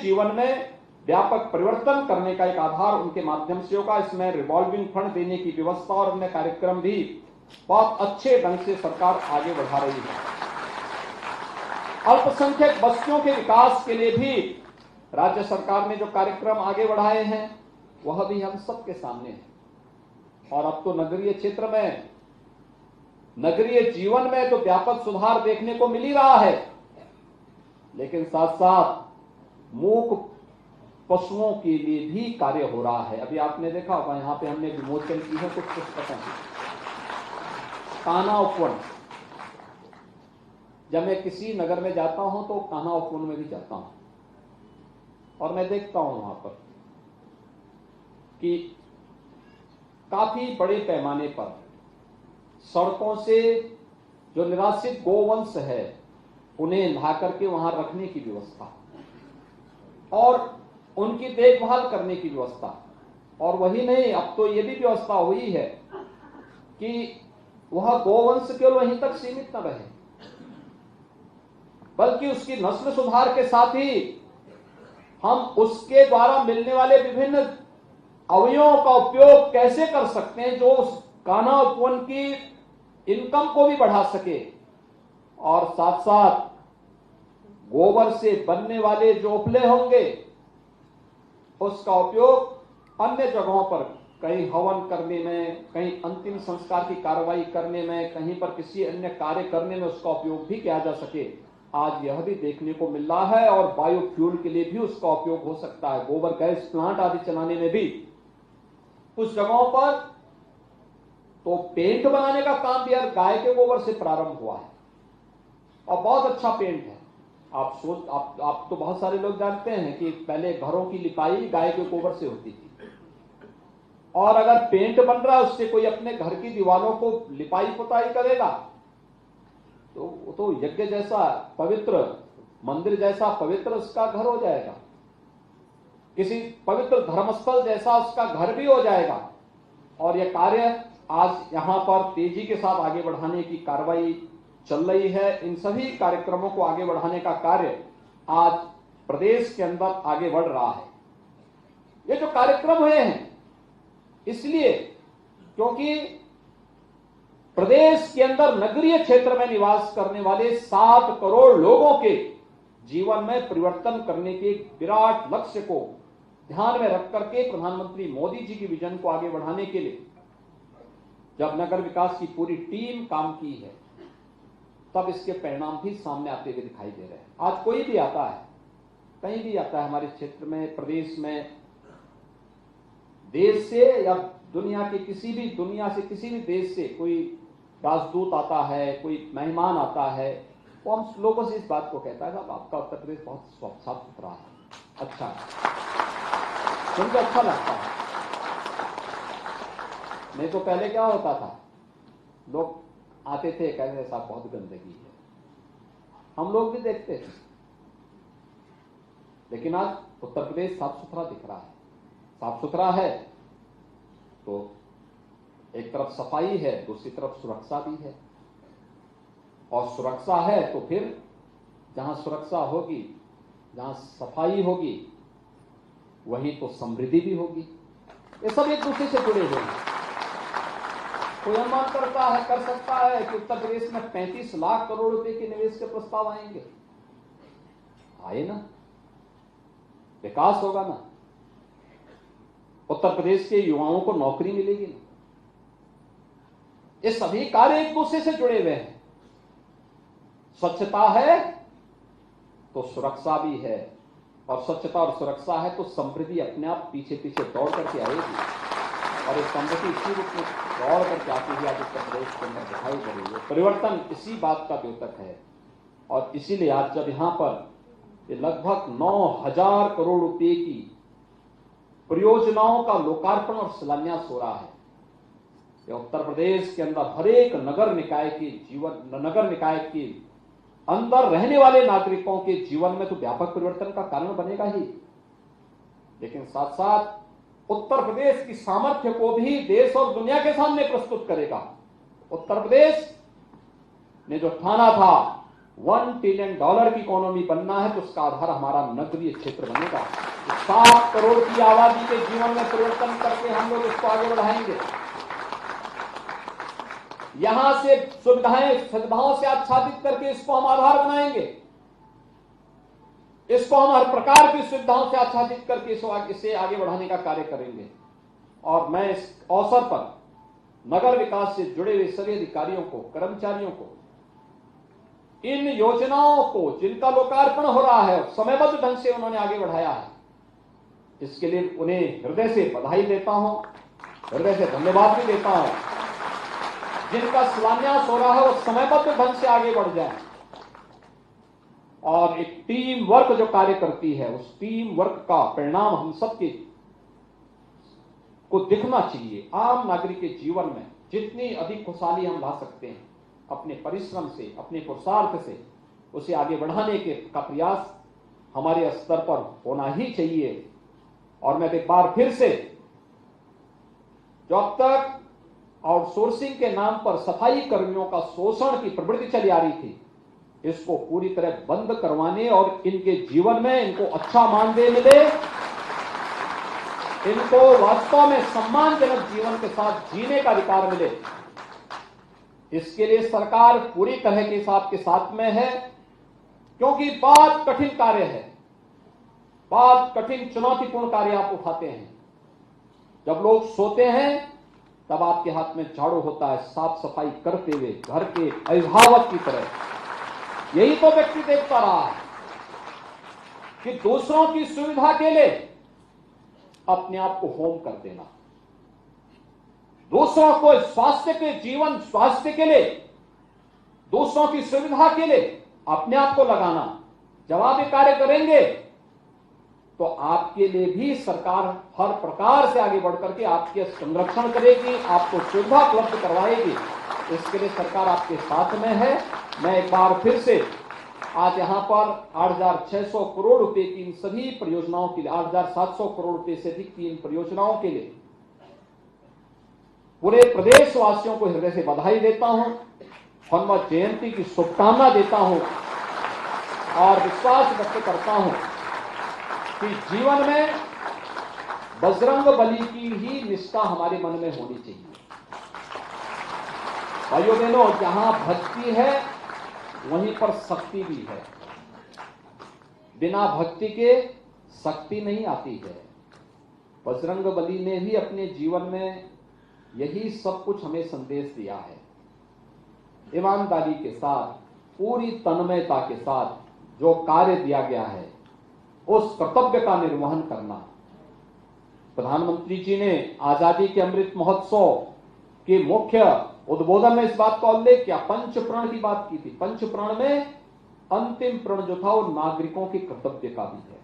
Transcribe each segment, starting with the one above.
जीवन में व्यापक परिवर्तन करने का एक आधार उनके माध्यम से होगा। इसमें रिवॉल्विंग फंड देने की व्यवस्था और अन्य कार्यक्रम भी बहुत अच्छे ढंग से सरकार आगे बढ़ा रही है। अल्पसंख्यक बस्तियों के विकास के लिए भी राज्य सरकार ने जो कार्यक्रम आगे बढ़ाए हैं वह भी हम सबके सामने है। और अब तो नगरीय क्षेत्र में, नगरीय जीवन में तो व्यापक सुधार देखने को मिल ही रहा है, लेकिन साथ साथ मूक पशुओं के लिए भी कार्य हो रहा है। अभी आपने देखा होगा, यहां पे हमने विमोचन की है कुछ पुस्तकें, कान्हा उपवन। जब मैं किसी नगर में जाता हूं तो कान्हा उपवन में भी जाता हूं और मैं देखता हूं वहां पर कि काफी बड़े पैमाने पर सड़कों से जो निराश्रित गोवंश है उन्हें ला करके वहां रखने की व्यवस्था और उनकी देखभाल करने की व्यवस्था। और वही नहीं, अब तो ये भी व्यवस्था हुई है कि वह गोवंश केवल वहीं तक सीमित न रहे, बल्कि उसकी नस्ल सुधार के साथ ही हम उसके द्वारा मिलने वाले विभिन्न अवयवों का उपयोग कैसे कर सकते हैं जो उस कान्हा उपवन की इनकम को भी बढ़ा सके, और साथ साथ गोबर से बनने वाले जो उपले होंगे उसका उपयोग अन्य जगहों पर, कहीं हवन करने में, कहीं अंतिम संस्कार की कार्रवाई करने में, कहीं पर किसी अन्य कार्य करने में उसका उपयोग भी किया जा सके। आज यह भी देखने को मिल रहा है और बायोफ्यूल के लिए भी उसका उपयोग हो सकता है। गोबर गैस प्लांट आदि चलाने में भी कुछ जगहों पर तो पेंट बनाने का काम भी यार गाय के गोबर से प्रारंभ हुआ है और बहुत अच्छा पेंट है। आप तो बहुत सारे लोग जानते हैं कि पहले घरों की लिपाई गाय के गोबर से होती थी, और अगर पेंट बन रहा है उससे कोई अपने घर की दीवारों को लिपाई पुताई करेगा तो यज्ञ जैसा पवित्र, मंदिर जैसा पवित्र उसका घर हो जाएगा, किसी पवित्र धर्मस्थल जैसा उसका घर भी हो जाएगा। और यह कार्य आज यहां पर तेजी के साथ आगे बढ़ाने की कार्रवाई चल रही है। इन सभी कार्यक्रमों को आगे बढ़ाने का कार्य आज प्रदेश के अंदर आगे बढ़ रहा है। ये जो कार्यक्रम हुए हैं इसलिए क्योंकि प्रदेश के अंदर नगरीय क्षेत्र में निवास करने वाले 7 करोड़ लोगों के जीवन में परिवर्तन करने के विराट लक्ष्य को ध्यान में रख करके प्रधानमंत्री मोदी जी की विजन को आगे बढ़ाने के लिए जब नगर विकास की पूरी टीम काम की है तब इसके परिणाम भी सामने आते हुए दिखाई दे रहे हैं। आज कोई भी आता है, कहीं भी आता है हमारे क्षेत्र में, प्रदेश में, देश से या दुनिया से किसी भी देश से कोई राजदूत आता है, कोई मेहमान आता है, वो हम लोगों से इस बात को कहता है कि आपका उत्तर प्रदेश बहुत साफ सुथरा है, अच्छा है, सुनकर अच्छा लगता है। नहीं तो पहले क्या होता था, लोग आते थे कहते थे साहब बहुत गंदगी है, हम लोग भी देखते थे, लेकिन आज उत्तर प्रदेश साफ सुथरा दिख रहा है। साफ सुथरा है तो एक तरफ सफाई है, दूसरी तरफ सुरक्षा भी है, और सुरक्षा है तो फिर जहां सुरक्षा होगी, जहां सफाई होगी, वहीं तो समृद्धि भी होगी। ये सब एक दूसरे से जुड़े हुए हैं। कोई अनुमान कर सकता है कि उत्तर प्रदेश में 35 लाख करोड़ रुपए के निवेश के प्रस्ताव आएंगे? आए ना, विकास होगा ना, उत्तर प्रदेश के युवाओं को नौकरी मिलेगी ना। ये सभी कार्य एक दूसरे से जुड़े हुए हैं। स्वच्छता है तो सुरक्षा भी है, और स्वच्छता और सुरक्षा है तो समृद्धि अपने आप पीछे पीछे दौड़ करके आएगी, और इस समृद्धि इसी रूप में दौड़ करके आती हुई आज उत्तर प्रदेश के अंदर दिखाई दे रही है। परिवर्तन इसी बात का द्योतक है, और इसीलिए आज जब यहां पर लगभग 9,000 करोड़ रुपए की परियोजनाओं का लोकार्पण और शिलान्यास हो रहा है, उत्तर प्रदेश के अंदर हर एक नगर निकाय के अंदर रहने वाले नागरिकों के जीवन में तो व्यापक परिवर्तन का कारण बनेगा ही, लेकिन साथ साथ उत्तर प्रदेश की सामर्थ्य को भी देश और दुनिया के सामने प्रस्तुत करेगा। उत्तर प्रदेश ने जो ठाना था $1 ट्रिलियन की इकोनॉमी बनना है तो उसका आधार हमारा नगरीय क्षेत्र बनेगा। 7 करोड़ की आबादी के जीवन में परिवर्तन करके हम लोग इसको आगे बढ़ाएंगे। यहां से सुविधाओं से आच्छादित करके इसको हम आधार बनाएंगे। इसको हम हर प्रकार की सुविधाओं से आच्छादित करके इसे आगे बढ़ाने का कार्य करेंगे। और मैं इस अवसर पर नगर विकास से जुड़े हुए सभी अधिकारियों को, कर्मचारियों को, इन योजनाओं को जिनका लोकार्पण हो रहा है समयबद्ध ढंग से उन्होंने आगे बढ़ाया है, इसके लिए उन्हें हृदय से बधाई देता हूं, हृदय से धन्यवाद भी देता हूं। जिनका शिलान्यास हो रहा है वो समयबद्ध ढंग से आगे बढ़ जाए और एक टीम वर्क जो कार्य करती है उस टीम वर्क का परिणाम हम सबके को दिखना चाहिए। आम नागरिक के जीवन में जितनी अधिक खुशहाली हम ला सकते हैं अपने परिश्रम से, अपने पुरुषार्थ से, उसे आगे बढ़ाने का प्रयास हमारे स्तर पर होना ही चाहिए। और मैं एक बार फिर से, जो अब तक आउटसोर्सिंग के नाम पर सफाई कर्मियों का शोषण की प्रवृत्ति चली आ रही थी, इसको पूरी तरह बंद करवाने और इनके जीवन में इनको अच्छा मानदेय मिले, इनको वास्तव में सम्मानजनक जीवन के साथ जीने का अधिकार मिले, इसके लिए सरकार पूरी तरह के आपके साथ में है। क्योंकि बहुत कठिन कार्य है, बहुत कठिन चुनौतीपूर्ण कार्य आप उठाते हैं। जब लोग सोते हैं तब आपके हाथ में झाड़ू होता है, साफ सफाई करते हुए घर के अभिभावक की तरह। यही तो व्यक्ति देखता रहा है कि दूसरों की सुविधा के लिए अपने आप को होम कर देना, दूसरों को स्वास्थ्य के लिए, दूसरों की सुविधा के लिए अपने आप को लगाना। जब आप ये कार्य करेंगे तो आपके लिए भी सरकार हर प्रकार से आगे बढ़कर के आपके संरक्षण करेगी, आपको सुविधा उपलब्ध करवाएगी। इसके लिए सरकार आपके साथ में है। मैं एक बार फिर से आज यहां पर 8,600 करोड़ रुपए की इन सभी परियोजनाओं के लिए, 8,700 करोड़ रुपए से अधिक की इन परियोजनाओं के लिए पूरे प्रदेशवासियों को हृदय से बधाई देता हूं, हनुमत जयंती की शुभकामना देता हूं और विश्वास व्यक्त करता हूं कि जीवन में बजरंग बली की ही निष्ठा हमारे मन में होनी चाहिए। भाइयों बहनों, जहां भक्ति है वहीं पर शक्ति भी है। बिना भक्ति के शक्ति नहीं आती है। बजरंग बली ने भी अपने जीवन में यही सब कुछ हमें संदेश दिया है। ईमानदारी के साथ, पूरी तन्मयता के साथ जो कार्य दिया गया है उस कर्तव्य का निर्वहन करना। प्रधानमंत्री जी ने आजादी के अमृत महोत्सव के मुख्य उद्बोधन में इस बात का उल्लेख किया, पंच प्रण की बात की थी। पंच प्रण में अंतिम प्रण जो था वो नागरिकों के कर्तव्य का भी है,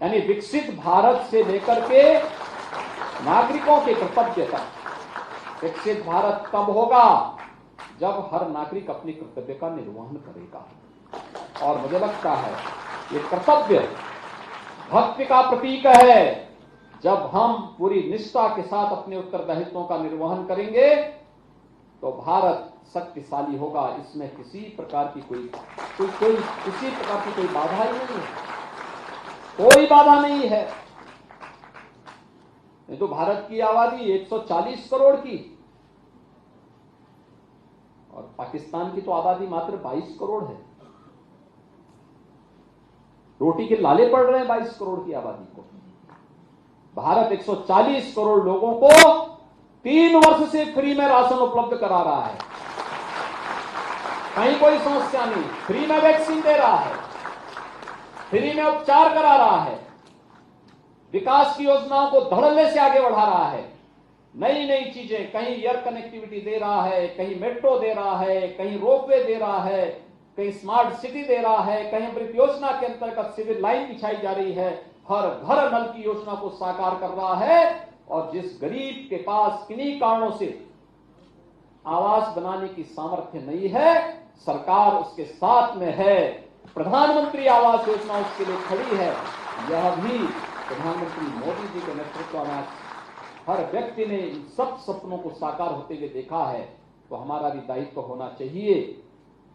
यानी विकसित भारत से लेकर के नागरिकों के कर्तव्य तक। विकसित भारत तब होगा जब हर नागरिक अपने कर्तव्य का निर्वहन करेगा। और मुझे लगता है ये कर्तव्य भक्ति का प्रतीक है। जब हम पूरी निष्ठा के साथ अपने उत्तरदायित्वों का निर्वहन करेंगे तो भारत शक्तिशाली होगा। इसमें किसी प्रकार की कोई बाधा ही नहीं है, कोई बाधा नहीं है। नहीं तो भारत की आबादी 140 करोड़ की और पाकिस्तान की तो आबादी मात्र 22 करोड़ है। रोटी के लाले पड़ रहे हैं 22 करोड़ की आबादी को। भारत 140 करोड़ लोगों को 3 वर्ष से फ्री में राशन उपलब्ध करा रहा है। कहीं कोई समस्या नहीं, फ्री में वैक्सीन दे रहा है, फ्री में उपचार करा रहा है, विकास की योजनाओं को धड़ल्ले से आगे बढ़ा रहा है। नई नई चीजें, कहीं एयर कनेक्टिविटी दे रहा है, कहीं मेट्रो दे रहा है, कहीं रोपवे दे रहा है, कहीं स्मार्ट सिटी दे रहा है, कहीं अमृत योजना के अंतर्गत सिविल लाइन बिछाई जा रही है, हर घर नल की योजना को साकार कर रहा है। और जिस गरीब के पास किन्हीं कारणों से आवास बनाने की सामर्थ्य नहीं है, सरकार उसके साथ में है। प्रधानमंत्री आवास योजना उसके लिए खड़ी है। यह भी प्रधानमंत्री मोदी जी के नेतृत्व में हर व्यक्ति ने इन सब सपनों को साकार होते हुए देखा है। तो हमारा भी दायित्व होना चाहिए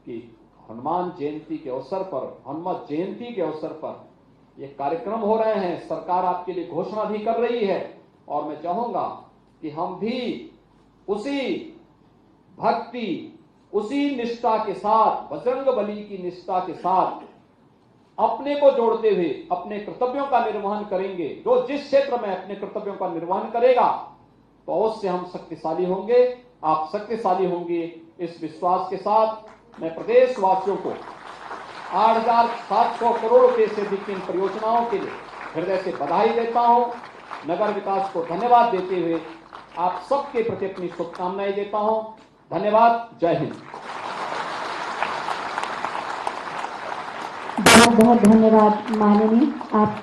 कि हनुमान जयंती के अवसर पर, हनुमत जयंती के अवसर पर ये कार्यक्रम हो रहे हैं। सरकार आपके लिए घोषणा भी कर रही है और मैं चाहूंगा कि हम भी उसी भक्ति, उसी निष्ठा के साथ, बजरंगबली की निष्ठा के साथ अपने को जोड़ते हुए अपने कर्तव्यों का निर्वहन करेंगे। जो जिस क्षेत्र में अपने कर्तव्यों का निर्वहन करेगा तो अवश्य हम शक्तिशाली होंगे, आप शक्तिशाली होंगे। इस विश्वास के साथ मैं प्रदेशवासियों को 8,700 करोड़ रुपए से अधिक इन परियोजनाओं के लिए हृदय से बधाई देता हूं। नगर विकास को धन्यवाद देते हुए आप सबके प्रति अपनी शुभकामनाएं देता हूं। धन्यवाद। जय हिंद। बहुत बहुत धन्यवाद माननीय। आप